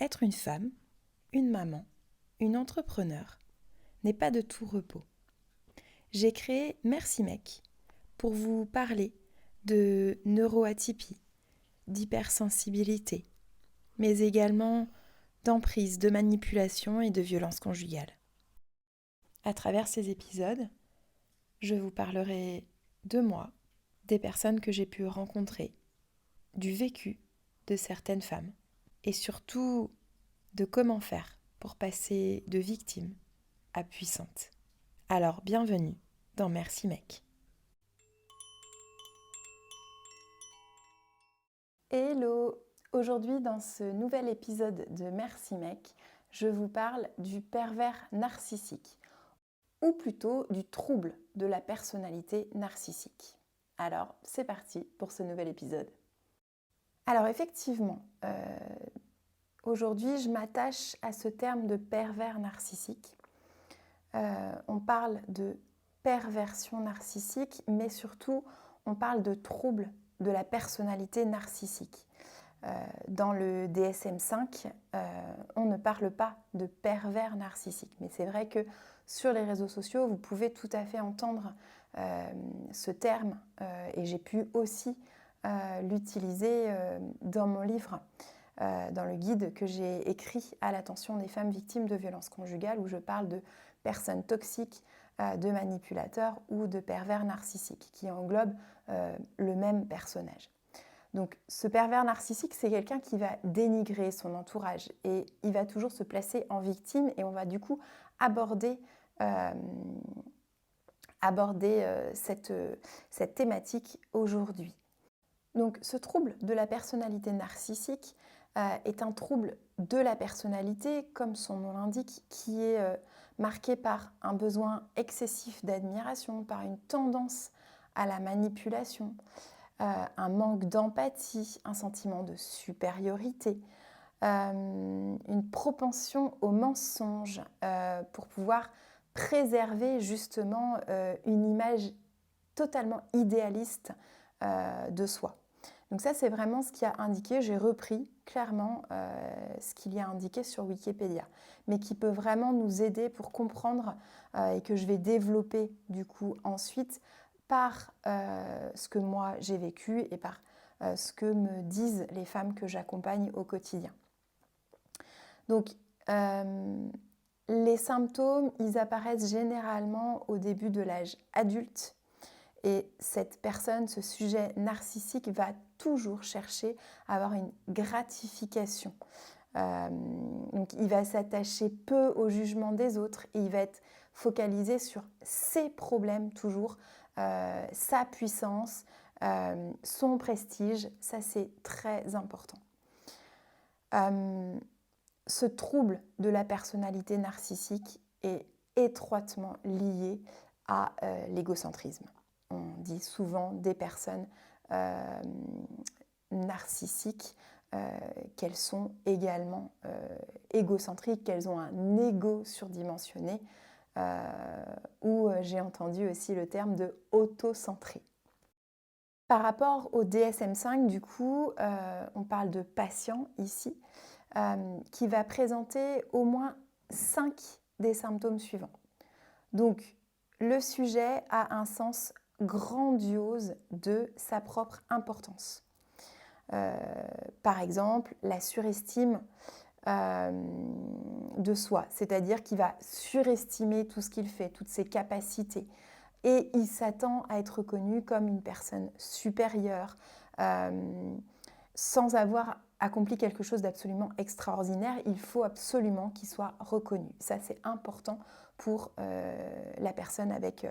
Être une femme, une maman, une entrepreneure n'est pas de tout repos. J'ai créé Merci Mec pour vous parler de neuroatypie, d'hypersensibilité, mais également d'emprise, de manipulation et de violence conjugale. À travers ces épisodes, je vous parlerai de moi, des personnes que j'ai pu rencontrer, du vécu de certaines femmes et surtout de comment faire pour passer de victime à puissante. Alors bienvenue dans Merci Mec. Hello! Aujourd'hui dans ce nouvel épisode de Merci Mec, je vous parle du pervers narcissique, ou plutôt du trouble de la personnalité narcissique. Alors c'est parti pour ce nouvel épisode. Alors effectivement, aujourd'hui je m'attache à ce terme de pervers narcissique. On parle de perversion narcissique, mais surtout on parle de trouble de la personnalité narcissique. Dans le DSM-5, on ne parle pas de pervers narcissique, mais c'est vrai que sur les réseaux sociaux, vous pouvez tout à fait entendre ce terme et j'ai pu aussi l'utiliser dans mon livre, dans le guide que j'ai écrit à l'attention des femmes victimes de violences conjugales, où je parle de personnes toxiques, de manipulateurs ou de pervers narcissiques, qui englobent le même personnage. Donc ce pervers narcissique, c'est quelqu'un qui va dénigrer son entourage et il va toujours se placer en victime et on va du coup aborder cette thématique aujourd'hui. Donc ce trouble de la personnalité narcissique est un trouble de la personnalité, comme son nom l'indique, qui est marqué par un besoin excessif d'admiration, par une tendance à la manipulation, un manque d'empathie, un sentiment de supériorité, une propension au mensonge pour pouvoir préserver justement une image totalement idéaliste de soi. Donc ça, c'est vraiment ce qui a indiqué, j'ai repris clairement ce qu'il y a indiqué sur Wikipédia, mais qui peut vraiment nous aider pour comprendre et que je vais développer du coup ensuite par ce que moi j'ai vécu et par ce que me disent les femmes que j'accompagne au quotidien. Donc, les symptômes, ils apparaissent généralement au début de l'âge adulte et cette personne, ce sujet narcissique, va toujours chercher à avoir une gratification. Donc, il va s'attacher peu au jugement des autres et il va être focalisé sur ses problèmes toujours, sa puissance, son prestige. Ça, c'est très important. Ce trouble de la personnalité narcissique est étroitement lié à l'égocentrisme. On dit souvent des personnes narcissiques qu'elles sont également égocentriques, qu'elles ont un ego surdimensionné, ou j'ai entendu aussi le terme de autocentré. Par rapport au DSM-5, du coup, on parle de patient ici, qui va présenter au moins 5 des symptômes suivants. Donc, le sujet a un sens grandiose de sa propre importance. Par exemple, la surestime de soi, c'est-à-dire qu'il va surestimer tout ce qu'il fait, toutes ses capacités, et il s'attend à être reconnu comme une personne supérieure, sans avoir accompli quelque chose d'absolument extraordinaire. Il faut absolument qu'il soit reconnu. Ça, c'est important pour la personne avec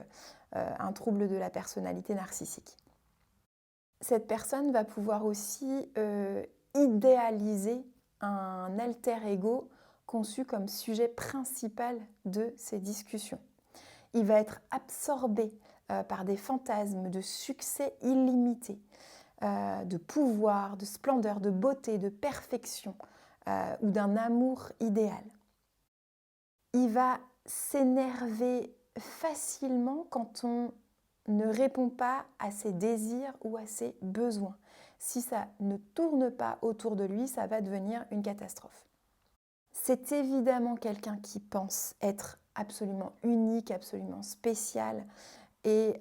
un trouble de la personnalité narcissique. Cette personne va pouvoir aussi idéaliser un alter ego conçu comme sujet principal de ces discussions. Il va être absorbé par des fantasmes de succès illimité, de pouvoir, de splendeur, de beauté, de perfection ou d'un amour idéal. Il va s'énerver facilement quand on ne répond pas à ses désirs ou à ses besoins. Si ça ne tourne pas autour de lui, ça va devenir une catastrophe. C'est évidemment quelqu'un qui pense être absolument unique, absolument spécial. Et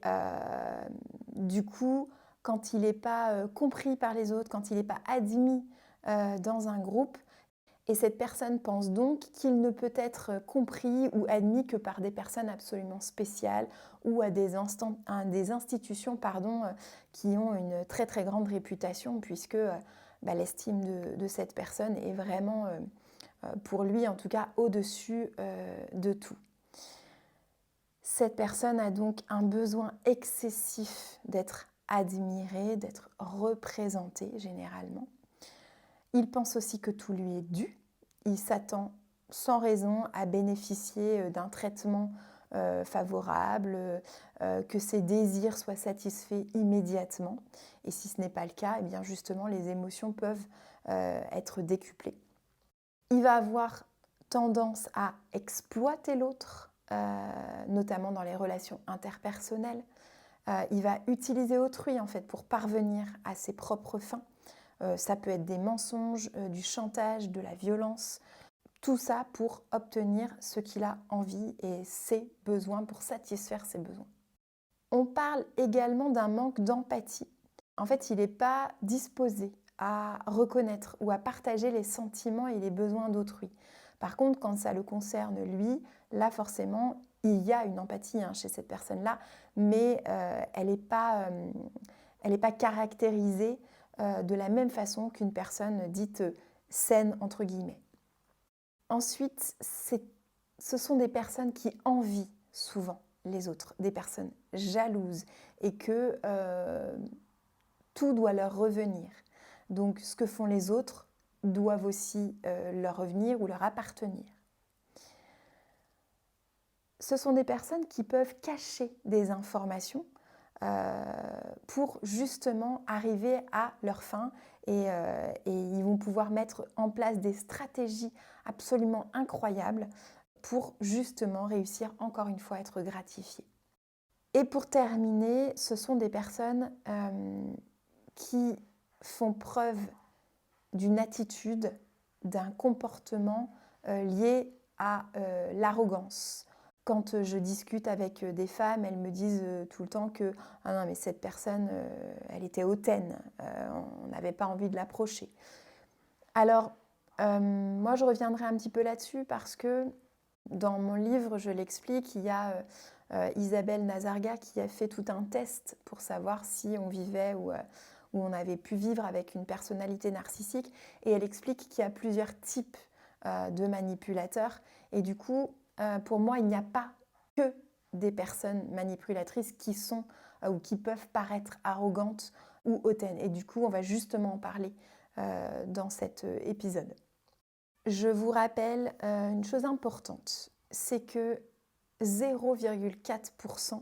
du coup, quand il n'est pas compris par les autres, quand il n'est pas admis dans un groupe, et cette personne pense donc qu'il ne peut être compris ou admis que par des personnes absolument spéciales ou à des institutions qui ont une très très grande réputation, puisque l'estime de cette personne est vraiment, pour lui en tout cas, au-dessus de tout. Cette personne a donc un besoin excessif d'être admiré, d'être représenté généralement. Il pense aussi que tout lui est dû. Il s'attend sans raison à bénéficier d'un traitement favorable, que ses désirs soient satisfaits immédiatement. Et si ce n'est pas le cas, eh bien justement, les émotions peuvent être décuplées. Il va avoir tendance à exploiter l'autre, notamment dans les relations interpersonnelles. Il va utiliser autrui en fait pour parvenir à ses propres fins. Ça peut être des mensonges, du chantage, de la violence, tout ça pour obtenir ce qu'il a envie et ses besoins, pour satisfaire ses besoins. On parle également d'un manque d'empathie. En fait, il n'est pas disposé à reconnaître ou à partager les sentiments et les besoins d'autrui. Par contre, quand ça le concerne lui, là forcément, il y a une empathie chez cette personne-là, mais elle n'est pas caractérisée de la même façon qu'une personne dite saine, entre guillemets. Ensuite, ce sont des personnes qui envient souvent les autres, des personnes jalouses et que tout doit leur revenir. Donc ce que font les autres doivent aussi leur revenir ou leur appartenir. Ce sont des personnes qui peuvent cacher des informations pour justement arriver à leur fin et ils vont pouvoir mettre en place des stratégies absolument incroyables pour justement réussir encore une fois à être gratifiés. Et pour terminer, ce sont des personnes qui font preuve d'une attitude, d'un comportement lié à l'arrogance. Quand je discute avec des femmes, elles me disent tout le temps que « Ah non, mais cette personne, elle était hautaine, on n'avait pas envie de l'approcher. » Alors, moi, je reviendrai un petit peu là-dessus parce que dans mon livre, je l'explique, il y a Isabelle Nazarga qui a fait tout un test pour savoir si on vivait ou on avait pu vivre avec une personnalité narcissique. Et elle explique qu'il y a plusieurs types de manipulateurs. Et du coup, pour moi, il n'y a pas que des personnes manipulatrices qui sont ou qui peuvent paraître arrogantes ou hautaines. Et du coup, on va justement en parler dans cet épisode. Je vous rappelle une chose importante, c'est que 0,4%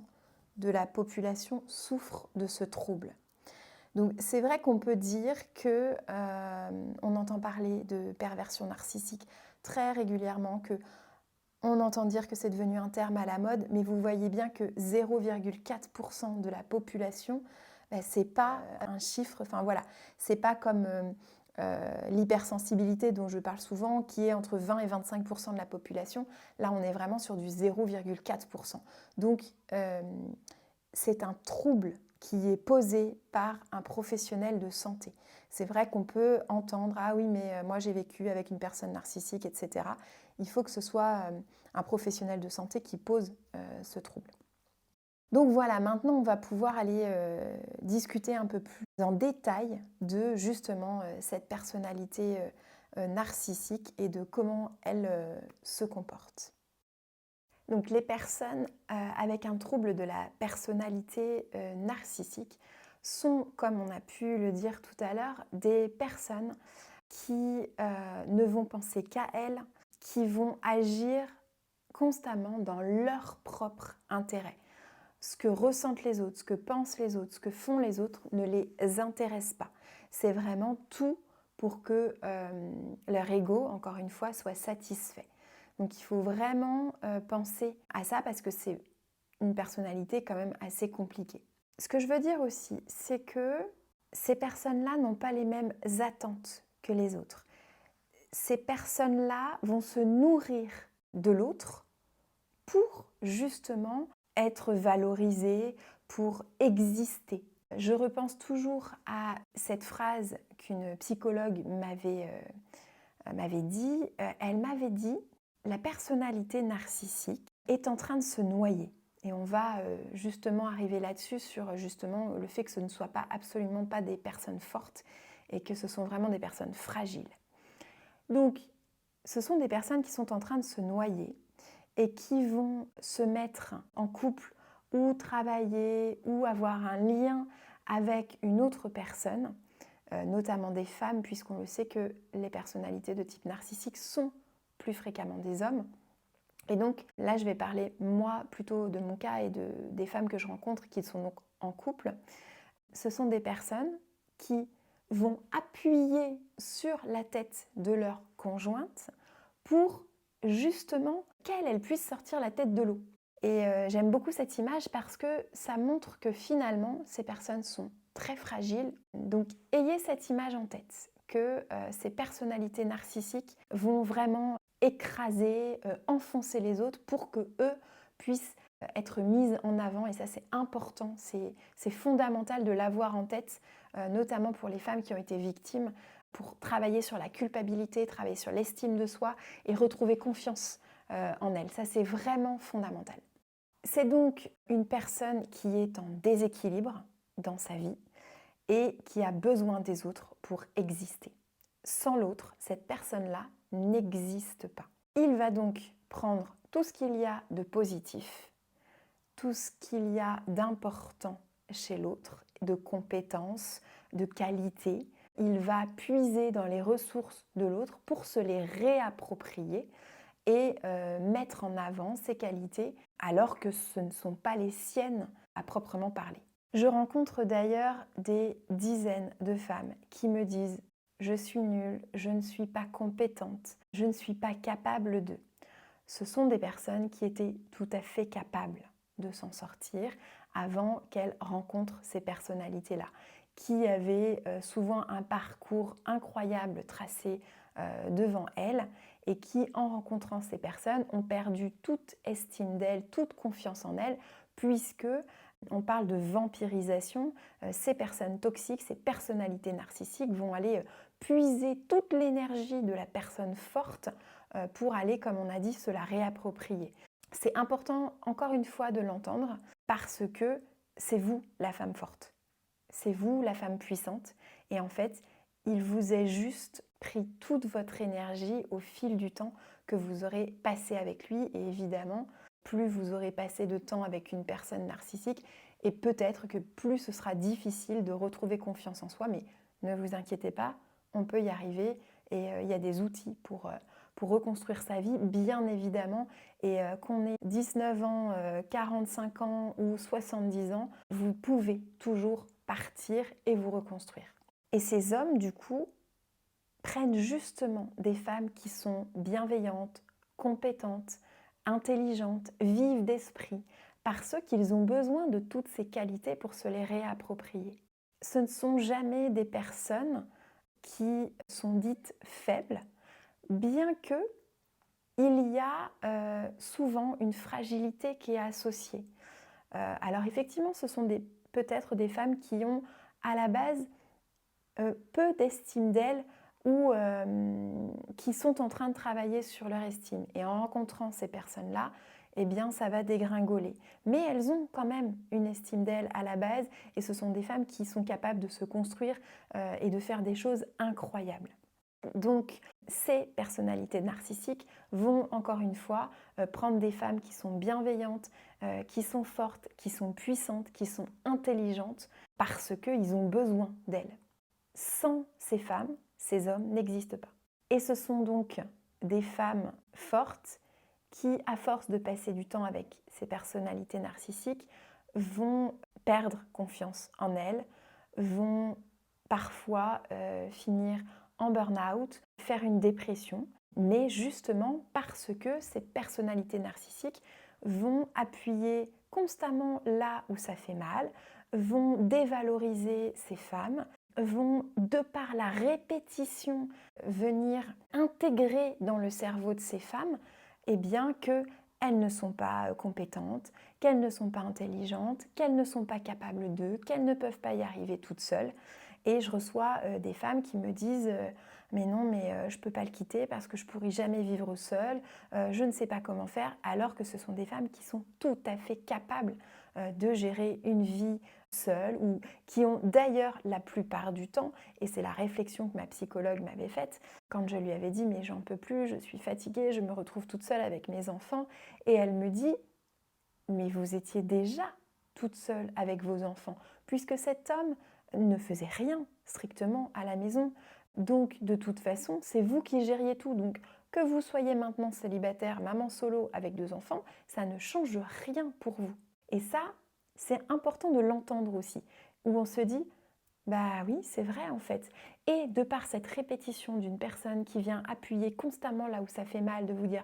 de la population souffre de ce trouble. Donc c'est vrai qu'on peut dire que on entend parler de perversion narcissique très régulièrement, que on entend dire que c'est devenu un terme à la mode, mais vous voyez bien que 0,4% de la population, c'est pas un chiffre, enfin voilà, c'est pas comme l'hypersensibilité dont je parle souvent, qui est entre 20 et 25% de la population. Là, on est vraiment sur du 0,4%. Donc, c'est un trouble qui est posé par un professionnel de santé. C'est vrai qu'on peut entendre « Ah oui, mais moi j'ai vécu avec une personne narcissique, etc. » Il faut que ce soit un professionnel de santé qui pose ce trouble. Donc voilà, maintenant on va pouvoir aller discuter un peu plus en détail de justement cette personnalité narcissique et de comment elle se comporte. Donc les personnes avec un trouble de la personnalité narcissique sont, comme on a pu le dire tout à l'heure, des personnes qui ne vont penser qu'à elles, qui vont agir constamment dans leur propre intérêt. Ce que ressentent les autres, ce que pensent les autres, ce que font les autres ne les intéresse pas. C'est vraiment tout pour que leur ego, encore une fois, soit satisfait. Donc il faut vraiment penser à ça parce que c'est une personnalité quand même assez compliquée. Ce que je veux dire aussi, c'est que ces personnes-là n'ont pas les mêmes attentes que les autres. ces personnes-là vont se nourrir de l'autre pour justement être valorisées, pour exister. Je repense toujours à cette phrase qu'une psychologue m'avait dit. Elle m'avait dit: la personnalité narcissique est en train de se noyer. Et on va justement arriver là-dessus sur justement le fait que ce ne soit absolument pas des personnes fortes et que ce sont vraiment des personnes fragiles. Donc, ce sont des personnes qui sont en train de se noyer et qui vont se mettre en couple ou travailler ou avoir un lien avec une autre personne, notamment des femmes, puisqu'on le sait que les personnalités de type narcissique sont plus fréquemment des hommes. Et donc là, je vais parler, moi, plutôt de mon cas et des femmes que je rencontre qui sont donc en couple. Ce sont des personnes qui vont appuyer sur la tête de leur conjointe pour justement qu'elle puisse sortir la tête de l'eau. Et j'aime beaucoup cette image parce que ça montre que finalement, ces personnes sont très fragiles. Donc ayez cette image en tête, que ces personnalités narcissiques vont vraiment écraser, enfoncer les autres pour que eux puissent être mises en avant. Et ça, c'est important, c'est fondamental de l'avoir en tête, notamment pour les femmes qui ont été victimes, pour travailler sur la culpabilité, travailler sur l'estime de soi et retrouver confiance en elles. Ça, c'est vraiment fondamental. C'est donc une personne qui est en déséquilibre dans sa vie et qui a besoin des autres pour exister. Sans l'autre, cette personne-là n'existe pas. Il va donc prendre tout ce qu'il y a de positif, tout ce qu'il y a d'important chez l'autre, de compétences, de qualités. Il va puiser dans les ressources de l'autre pour se les réapproprier et mettre en avant ses qualités alors que ce ne sont pas les siennes à proprement parler. Je rencontre d'ailleurs des dizaines de femmes qui me disent: je suis nulle, je ne suis pas compétente, je ne suis pas capable de. Ce sont des personnes qui étaient tout à fait capables de s'en sortir avant qu'elles rencontrent ces personnalités-là, qui avaient souvent un parcours incroyable tracé devant elles et qui, en rencontrant ces personnes, ont perdu toute estime d'elles, toute confiance en elles, puisque on parle de vampirisation. Ces personnes toxiques, ces personnalités narcissiques vont aller puiser toute l'énergie de la personne forte pour aller, comme on a dit, se la réapproprier. C'est important, encore une fois, de l'entendre parce que c'est vous la femme forte. C'est vous la femme puissante. Et en fait, il vous est juste pris toute votre énergie au fil du temps que vous aurez passé avec lui. Et évidemment, plus vous aurez passé de temps avec une personne narcissique, et peut-être que plus ce sera difficile de retrouver confiance en soi. Mais ne vous inquiétez pas, on peut y arriver. Et il y a des outils pour reconstruire sa vie, bien évidemment. Et qu'on ait 19 ans, 45 ans ou 70 ans, vous pouvez toujours partir et vous reconstruire. Et ces hommes, du coup, prennent justement des femmes qui sont bienveillantes, compétentes, intelligentes, vives d'esprit, parce qu'ils ont besoin de toutes ces qualités pour se les réapproprier. Ce ne sont jamais des personnes qui sont dites faibles, bien que il y a souvent une fragilité qui est associée. Alors effectivement, ce sont peut-être des femmes qui ont à la base peu d'estime d'elles ou qui sont en train de travailler sur leur estime. Et en rencontrant ces personnes-là, eh bien, ça va dégringoler. Mais elles ont quand même une estime d'elles à la base et ce sont des femmes qui sont capables de se construire et de faire des choses incroyables. Donc, ces personnalités narcissiques vont, encore une fois, prendre des femmes qui sont bienveillantes, qui sont fortes, qui sont puissantes, qui sont intelligentes, parce qu'ils ont besoin d'elles. Sans ces femmes, ces hommes n'existent pas. Et ce sont donc des femmes fortes qui, à force de passer du temps avec ces personnalités narcissiques, vont perdre confiance en elles, vont parfois finir en burn-out, faire une dépression, mais justement parce que ces personnalités narcissiques vont appuyer constamment là où ça fait mal, vont dévaloriser ces femmes vont, de par la répétition, venir intégrer dans le cerveau de ces femmes, eh bien qu'elles ne sont pas compétentes, qu'elles ne sont pas intelligentes, qu'elles ne sont pas capables d'eux, qu'elles ne peuvent pas y arriver toutes seules. Et je reçois des femmes qui me disent mais non, mais je ne peux pas le quitter parce que je ne pourrai jamais vivre seule, je ne sais pas comment faire, alors que ce sont des femmes qui sont tout à fait capables de gérer une vie seule, ou qui ont d'ailleurs la plupart du temps, et c'est la réflexion que ma psychologue m'avait faite, quand je lui avais dit mais j'en peux plus, je suis fatiguée, je me retrouve toute seule avec mes enfants, et elle me dit mais vous étiez déjà toute seule avec vos enfants, puisque cet homme ne faisait rien strictement à la maison. Donc de toute façon, c'est vous qui gériez tout. Donc que vous soyez maintenant célibataire, maman solo avec 2 enfants, ça ne change rien pour vous. Et ça, c'est important de l'entendre aussi, où on se dit bah oui, c'est vrai en fait. Et de par cette répétition d'une personne qui vient appuyer constamment là où ça fait mal, de vous dire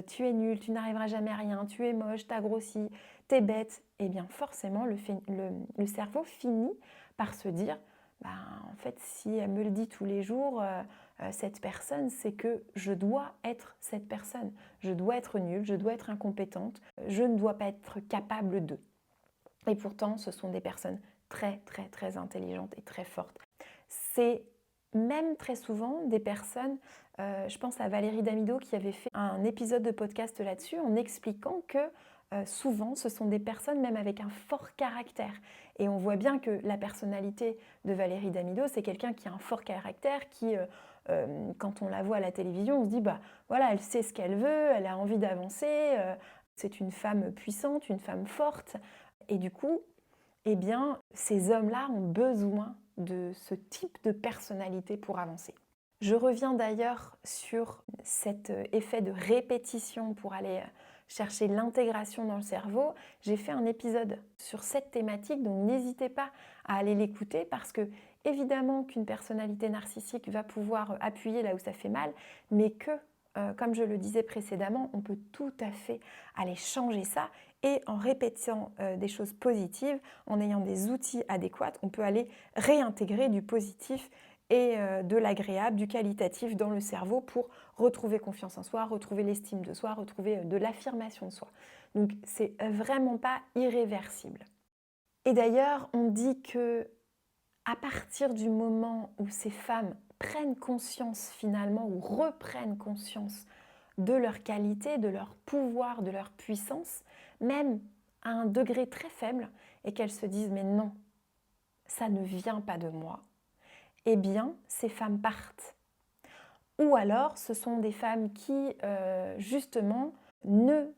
tu es nul, tu n'arriveras jamais à rien, tu es moche, t'as grossi, t'es bête, eh bien forcément le cerveau finit par se dire bah, en fait si elle me le dit tous les jours, cette personne, c'est que je dois être cette personne. Je dois être nulle, je dois être incompétente, je ne dois pas être capable de. Et pourtant, ce sont des personnes très, très, très intelligentes et très fortes. C'est même très souvent des personnes, je pense à Valérie Damido qui avait fait un épisode de podcast là-dessus en expliquant que souvent ce sont des personnes même avec un fort caractère. Et on voit bien que la personnalité de Valérie Damido, c'est quelqu'un qui a un fort caractère, qui, quand on la voit à la télévision, on se dit, bah voilà, elle sait ce qu'elle veut, elle a envie d'avancer, c'est une femme puissante, une femme forte. Et du coup, eh bien, ces hommes-là ont besoin de ce type de personnalité pour avancer. Je reviens d'ailleurs sur cet effet de répétition pour aller chercher l'intégration dans le cerveau. J'ai fait un épisode sur cette thématique, donc n'hésitez pas à aller l'écouter parce que évidemment qu'une personnalité narcissique va pouvoir appuyer là où ça fait mal, mais que, comme je le disais précédemment, on peut tout à fait aller changer ça et en répétant des choses positives, en ayant des outils adéquats, on peut aller réintégrer du positif et de l'agréable, du qualitatif dans le cerveau pour retrouver confiance en soi, retrouver l'estime de soi, retrouver de l'affirmation de soi. Donc c'est vraiment pas irréversible. Et d'ailleurs, on dit que à partir du moment où ces femmes prennent conscience finalement ou reprennent conscience de leur qualité, de leur pouvoir, de leur puissance, même à un degré très faible, et qu'elles se disent mais non, ça ne vient pas de moi, eh bien ces femmes partent. Ou alors ce sont des femmes qui justement ne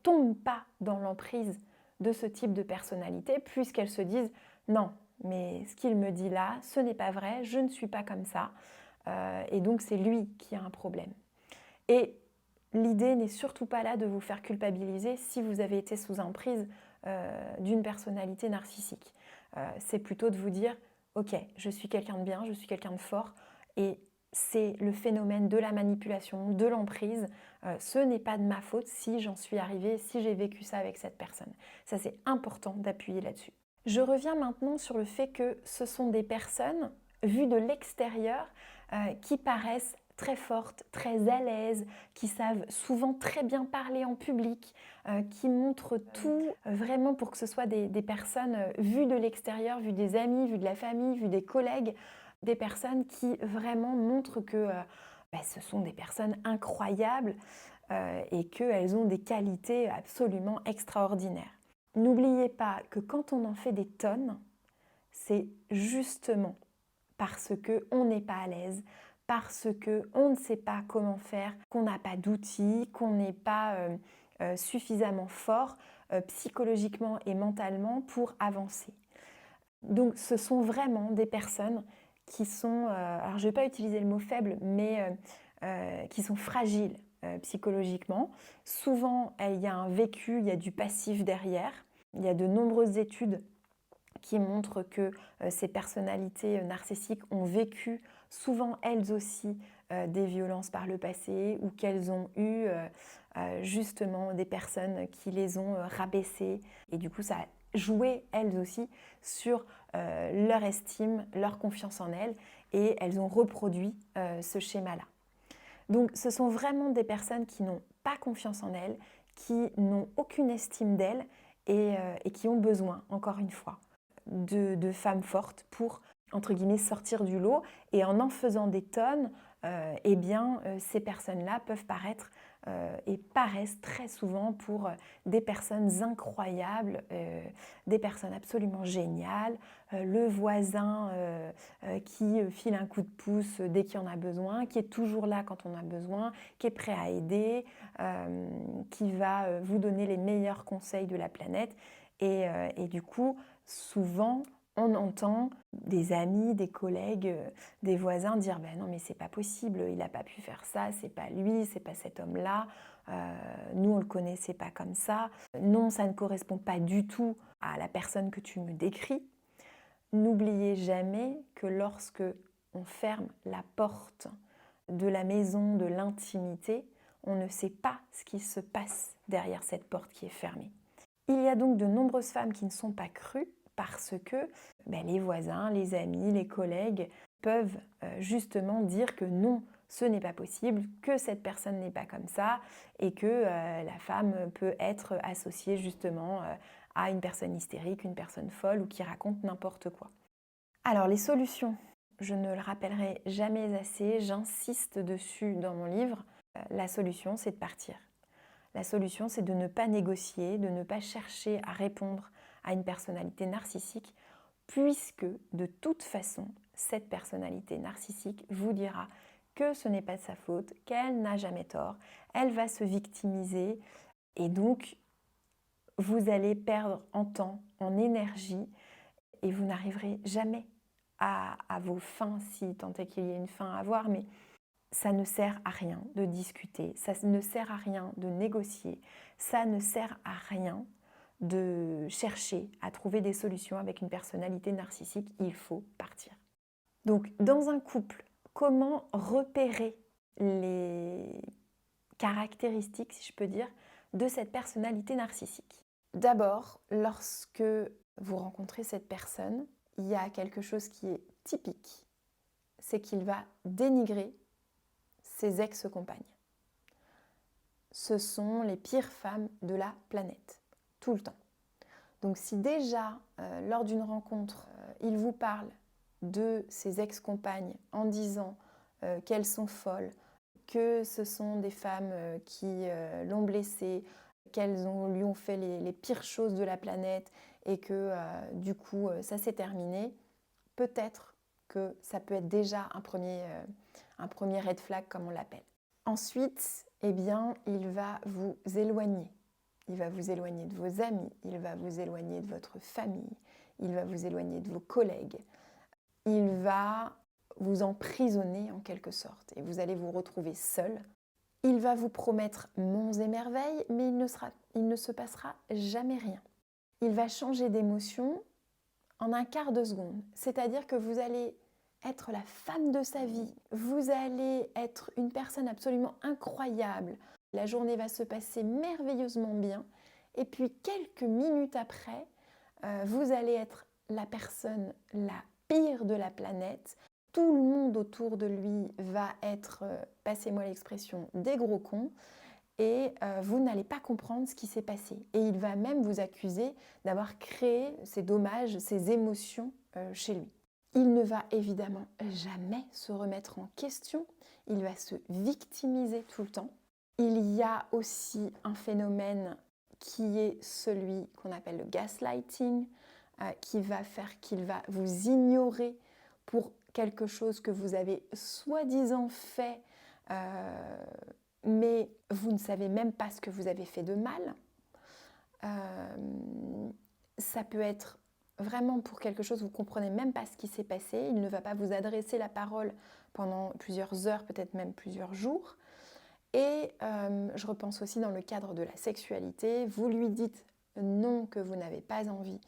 tombent pas dans l'emprise de ce type de personnalité puisqu'elles se disent non, mais ce qu'il me dit là, ce n'est pas vrai, je ne suis pas comme ça, et donc c'est lui qui a un problème. Et l'idée n'est surtout pas là de vous faire culpabiliser si vous avez été sous emprise d'une personnalité narcissique. C'est plutôt de vous dire, ok, je suis quelqu'un de bien, je suis quelqu'un de fort, et c'est le phénomène de la manipulation, de l'emprise. Ce n'est pas de ma faute si j'en suis arrivée, si j'ai vécu ça avec cette personne. Ça, c'est important d'appuyer là-dessus. Je reviens maintenant sur le fait que ce sont des personnes, vues de l'extérieur, qui paraissent très fortes, très à l'aise, qui savent souvent très bien parler en public, qui montrent tout vraiment pour que ce soit des personnes vues de l'extérieur, vues des amis, vues de la famille, vues des collègues, des personnes qui vraiment montrent que ce sont des personnes incroyables et qu'elles ont des qualités absolument extraordinaires. N'oubliez pas que quand on en fait des tonnes, c'est justement parce qu'on n'est pas à l'aise, parce qu'on ne sait pas comment faire, qu'on n'a pas d'outils, qu'on n'est pas suffisamment fort psychologiquement et mentalement pour avancer. Donc ce sont vraiment des personnes qui sont, alors je ne vais pas utiliser le mot faible, mais qui sont fragiles psychologiquement. Souvent, il y a un vécu, il y a du passif derrière. Il y a de nombreuses études qui montrent que ces personnalités narcissiques ont vécu souvent elles aussi des violences par le passé ou qu'elles ont eu justement des personnes qui les ont rabaissées. Et du coup, ça jouer elles aussi sur leur estime, leur confiance en elles, et elles ont reproduit ce schéma-là. Donc ce sont vraiment des personnes qui n'ont pas confiance en elles, qui n'ont aucune estime d'elles et qui ont besoin, encore une fois, de femmes fortes pour, entre guillemets, sortir du lot. Et en faisant des tonnes, eh bien, ces personnes-là peuvent paraître et paraissent très souvent pour des personnes incroyables, des personnes absolument géniales, le voisin qui file un coup de pouce dès qu'il y en a besoin, qui est toujours là quand on a besoin, qui est prêt à aider, qui va vous donner les meilleurs conseils de la planète. Et du coup, souvent, on entend des amis, des collègues, des voisins dire ben non mais c'est pas possible, il n'a pas pu faire ça, c'est pas lui, c'est pas cet homme-là, nous on le connaissait pas comme ça, non ça ne correspond pas du tout à la personne que tu me décris. N'oubliez jamais que lorsque on ferme la porte de la maison, de l'intimité, on ne sait pas ce qui se passe derrière cette porte qui est fermée. Il y a donc de nombreuses femmes qui ne sont pas crues parce que les voisins, les amis, les collègues peuvent justement dire que non, ce n'est pas possible, que cette personne n'est pas comme ça et que la femme peut être associée justement à une personne hystérique, une personne folle ou qui raconte n'importe quoi. Alors les solutions, je ne le rappellerai jamais assez, j'insiste dessus dans mon livre, la solution c'est de partir. La solution, c'est de ne pas négocier, de ne pas chercher à répondre à une personnalité narcissique, puisque de toute façon, cette personnalité narcissique vous dira que ce n'est pas de sa faute, qu'elle n'a jamais tort, elle va se victimiser, et donc vous allez perdre en temps, en énergie, et vous n'arriverez jamais à vos fins, si tant est qu'il y ait une fin à avoir, mais ça ne sert à rien de discuter, ça ne sert à rien de négocier, ça ne sert à rien de chercher à trouver des solutions avec une personnalité narcissique, il faut partir. Donc dans un couple, comment repérer les caractéristiques, si je peux dire, de cette personnalité narcissique? D'abord, lorsque vous rencontrez cette personne, il y a quelque chose qui est typique, c'est qu'il va dénigrer ses ex-compagnes. Ce sont les pires femmes de la planète, tout le temps. Donc si déjà, lors d'une rencontre, il vous parle de ses ex-compagnes en disant qu'elles sont folles, que ce sont des femmes qui l'ont blessé, qu'elles lui ont fait les pires choses de la planète et que du coup ça s'est terminé, peut-être que ça peut être déjà un premier red flag comme on l'appelle. Ensuite, eh bien, il va vous éloigner. Il va vous éloigner de vos amis, il va vous éloigner de votre famille, il va vous éloigner de vos collègues. Il va vous emprisonner en quelque sorte et vous allez vous retrouver seul. Il va vous promettre monts et merveilles, mais il ne se passera jamais rien. Il va changer d'émotion en un quart de seconde, c'est-à-dire que vous allez être la femme de sa vie, vous allez être une personne absolument incroyable, la journée va se passer merveilleusement bien, et puis quelques minutes après, vous allez être la personne la pire de la planète, tout le monde autour de lui va être, passez-moi l'expression, des gros cons, et vous n'allez pas comprendre ce qui s'est passé. Et il va même vous accuser d'avoir créé ces dommages, ces émotions chez lui. Il ne va évidemment jamais se remettre en question, il va se victimiser tout le temps. Il y a aussi un phénomène qui est celui qu'on appelle le gaslighting, qui va faire qu'il va vous ignorer pour quelque chose que vous avez soi-disant fait, mais vous ne savez même pas ce que vous avez fait de mal. Ça peut être vraiment pour quelque chose, vous ne comprenez même pas ce qui s'est passé. Il ne va pas vous adresser la parole pendant plusieurs heures, peut-être même plusieurs jours. Et je repense aussi dans le cadre de la sexualité, vous lui dites non, que vous n'avez pas envie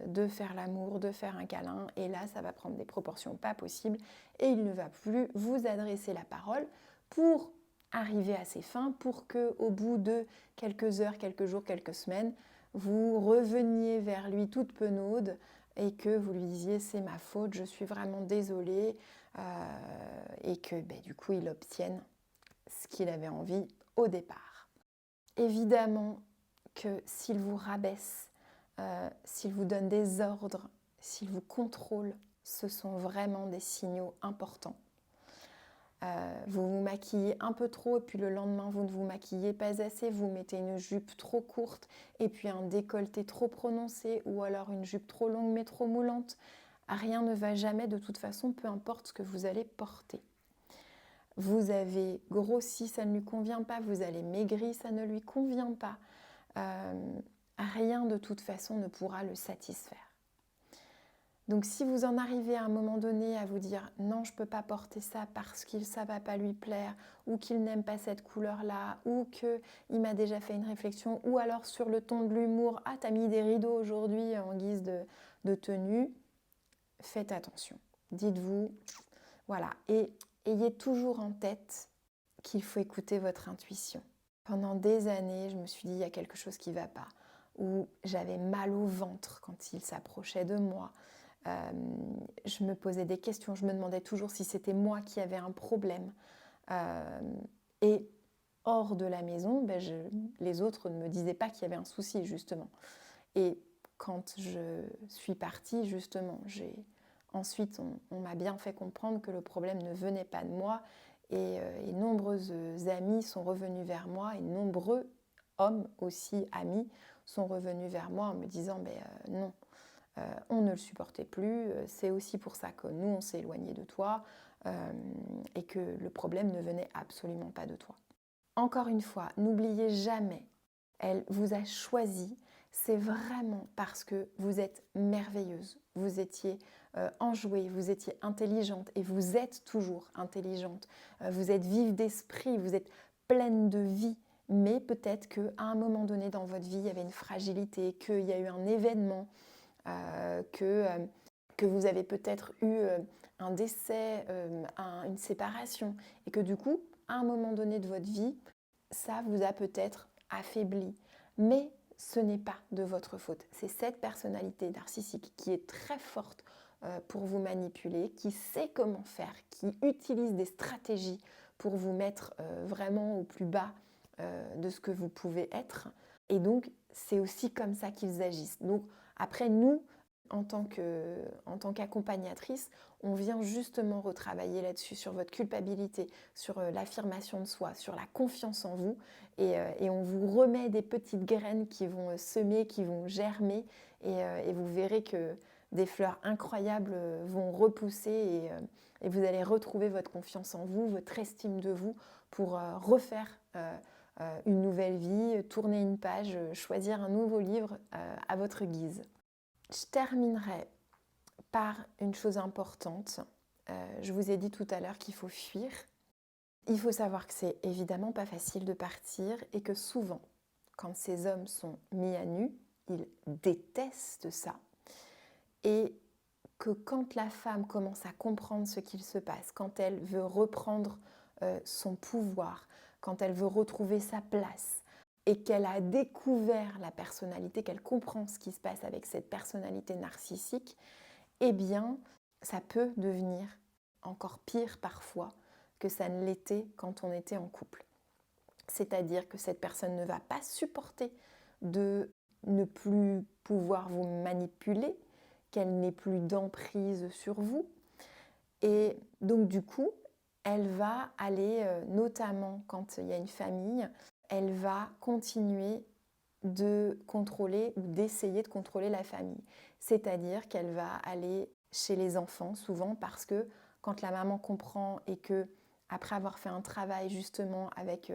de faire l'amour, de faire un câlin, et là ça va prendre des proportions pas possibles et il ne va plus vous adresser la parole pour arriver à ses fins, pour que au bout de quelques heures, quelques jours, quelques semaines, vous reveniez vers lui toute penaude et que vous lui disiez c'est ma faute, je suis vraiment désolée, et que du coup il obtienne ce qu'il avait envie au départ. Évidemment que s'il vous rabaisse, s'il vous donne des ordres, s'il vous contrôle, ce sont vraiment des signaux importants. Vous vous maquillez un peu trop et puis le lendemain vous ne vous maquillez pas assez, vous mettez une jupe trop courte et puis un décolleté trop prononcé ou alors une jupe trop longue mais trop moulante. Rien ne va jamais de toute façon, peu importe ce que vous allez porter. Vous avez grossi, ça ne lui convient pas, vous allez maigri, ça ne lui convient pas. Rien de toute façon ne pourra le satisfaire. Donc si vous en arrivez à un moment donné à vous dire non, je ne peux pas porter ça parce que ça ne va pas lui plaire, ou qu'il n'aime pas cette couleur-là, ou qu'il m'a déjà fait une réflexion, ou alors sur le ton de l'humour, ah t'as mis des rideaux aujourd'hui en guise de tenue, faites attention. Dites-vous, voilà, et ayez toujours en tête qu'il faut écouter votre intuition. Pendant des années, je me suis dit il y a quelque chose qui ne va pas, ou j'avais mal au ventre quand il s'approchait de moi. Je me posais des questions, je me demandais toujours si c'était moi qui avais un problème. Et hors de la maison, les autres ne me disaient pas qu'il y avait un souci, justement. Et quand je suis partie, justement, ensuite, on m'a bien fait comprendre que le problème ne venait pas de moi. Et nombreuses amies sont revenues vers moi, et nombreux hommes aussi, amis, sont revenus vers moi en me disant non. On ne le supportait plus, c'est aussi pour ça que nous, on s'est éloigné de toi et que le problème ne venait absolument pas de toi. Encore une fois, n'oubliez jamais, elle vous a choisi, c'est vraiment parce que vous êtes merveilleuse, vous étiez enjouée, vous étiez intelligente et vous êtes toujours intelligente, vous êtes vive d'esprit, vous êtes pleine de vie. Mais peut-être qu'à un moment donné dans votre vie, il y avait une fragilité, qu'il y a eu un événement, que vous avez peut-être eu un décès, une séparation, et que du coup, à un moment donné de votre vie, ça vous a peut-être affaibli. Mais ce n'est pas de votre faute. C'est cette personnalité narcissique qui est très forte pour vous manipuler, qui sait comment faire, qui utilise des stratégies pour vous mettre vraiment au plus bas de ce que vous pouvez être. Et donc, c'est aussi comme ça qu'ils agissent. Donc, après, nous, en tant qu'accompagnatrice, on vient justement retravailler là-dessus, sur votre culpabilité, sur l'affirmation de soi, sur la confiance en vous. Et on vous remet des petites graines qui vont semer, qui vont germer. Et vous verrez que des fleurs incroyables vont repousser et vous allez retrouver votre confiance en vous, votre estime de vous pour refaire une nouvelle vie, tourner une page, choisir un nouveau livre à votre guise. Je terminerai par une chose importante. Je vous ai dit tout à l'heure qu'il faut fuir. Il faut savoir que c'est évidemment pas facile de partir et que souvent, quand ces hommes sont mis à nu, ils détestent ça. Et que quand la femme commence à comprendre ce qu'il se passe, quand elle veut reprendre son pouvoir, quand elle veut retrouver sa place et qu'elle a découvert la personnalité, qu'elle comprend ce qui se passe avec cette personnalité narcissique, eh bien, ça peut devenir encore pire parfois que ça ne l'était quand on était en couple. C'est-à-dire que cette personne ne va pas supporter de ne plus pouvoir vous manipuler, qu'elle n'ait plus d'emprise sur vous. Et donc du coup, elle va aller, notamment quand il y a une famille, elle va continuer de contrôler ou d'essayer de contrôler la famille. C'est-à-dire qu'elle va aller chez les enfants souvent parce que quand la maman comprend et que après avoir fait un travail justement avec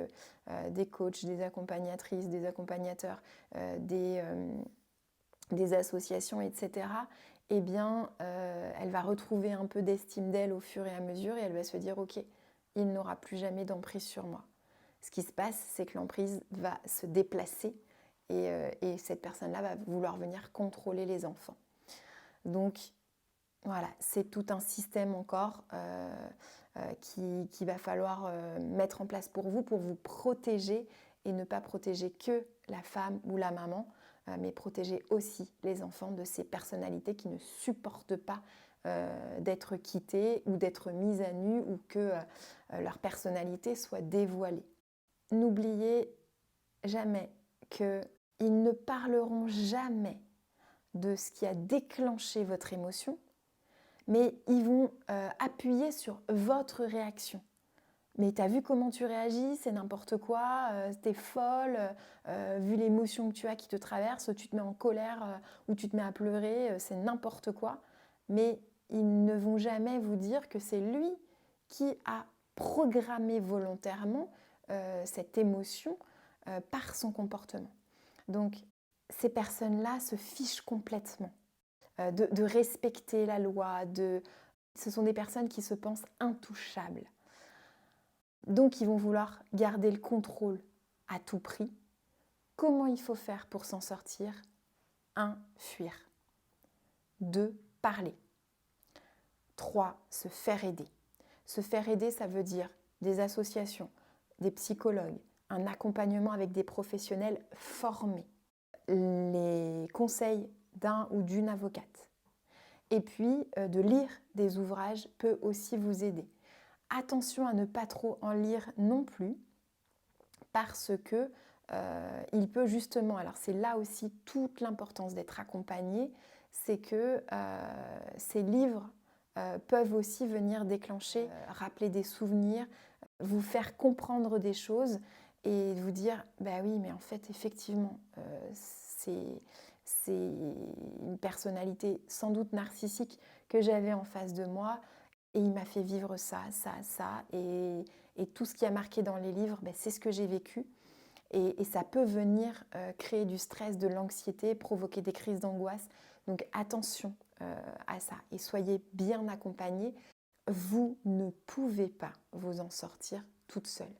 des coachs, des accompagnatrices, des accompagnateurs, des associations, etc., eh bien, elle va retrouver un peu d'estime d'elle au fur et à mesure et elle va se dire « Ok, il n'aura plus jamais d'emprise sur moi ». Ce qui se passe, c'est que l'emprise va se déplacer et cette personne-là va vouloir venir contrôler les enfants. Donc, voilà, c'est tout un système encore qu'il va falloir mettre en place pour vous protéger et ne pas protéger que la femme ou la maman, mais protéger aussi les enfants de ces personnalités qui ne supportent pas d'être quittées ou d'être mises à nu ou que leur personnalité soit dévoilée. N'oubliez jamais qu'ils ne parleront jamais de ce qui a déclenché votre émotion, mais ils vont appuyer sur votre réaction. Mais t'as vu comment tu réagis, c'est n'importe quoi, t'es folle, vu l'émotion que tu as qui te traverse, tu te mets en colère ou tu te mets à pleurer, c'est n'importe quoi. Mais ils ne vont jamais vous dire que c'est lui qui a programmé volontairement cette émotion par son comportement. Donc, ces personnes-là se fichent complètement de respecter la loi. Ce sont des personnes qui se pensent intouchables. Donc, ils vont vouloir garder le contrôle à tout prix. Comment il faut faire pour s'en sortir? 1. Fuir. 2. Parler. 3. Se faire aider. Se faire aider, ça veut dire des associations, des psychologues, un accompagnement avec des professionnels formés, les conseils d'un ou d'une avocate. Et puis, de lire des ouvrages peut aussi vous aider. Attention à ne pas trop en lire non plus, parce que il peut justement, alors c'est là aussi toute l'importance d'être accompagné, c'est que ces livres peuvent aussi venir déclencher, rappeler des souvenirs, vous faire comprendre des choses et vous dire, bah oui, mais en fait, effectivement, c'est une personnalité sans doute narcissique que j'avais en face de moi et il m'a fait vivre ça, ça, ça. Et tout ce qui a marqué dans les livres, c'est ce que j'ai vécu. Et ça peut venir créer du stress, de l'anxiété, provoquer des crises d'angoisse. Donc attention à ça et soyez bien accompagnés. Vous ne pouvez pas vous en sortir toute seule.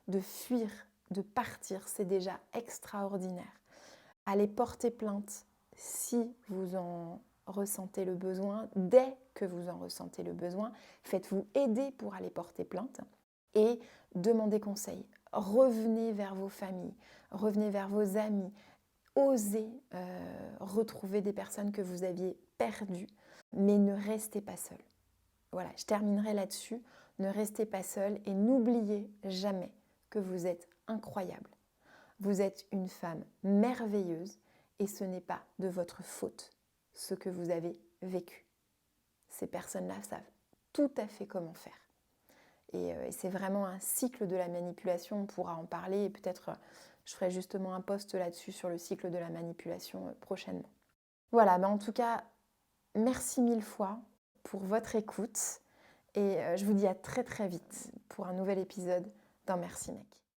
De fuir, de partir, c'est déjà extraordinaire. Allez porter plainte si vous en ressentez le besoin. Dès que vous en ressentez le besoin, faites-vous aider pour aller porter plainte et demandez conseil. Revenez vers vos familles, revenez vers vos amis. Osez retrouver des personnes que vous aviez perdues, mais ne restez pas seul. Voilà, je terminerai là-dessus. Ne restez pas seul et n'oubliez jamais que vous êtes incroyable. Vous êtes une femme merveilleuse et ce n'est pas de votre faute ce que vous avez vécu. Ces personnes-là savent tout à fait comment faire. Et c'est vraiment un cycle de la manipulation, on pourra en parler et peut-être je ferai justement un post là-dessus sur le cycle de la manipulation prochainement. Voilà, en tout cas, merci mille fois pour votre écoute et je vous dis à très très vite pour un nouvel épisode dans Merci Mec.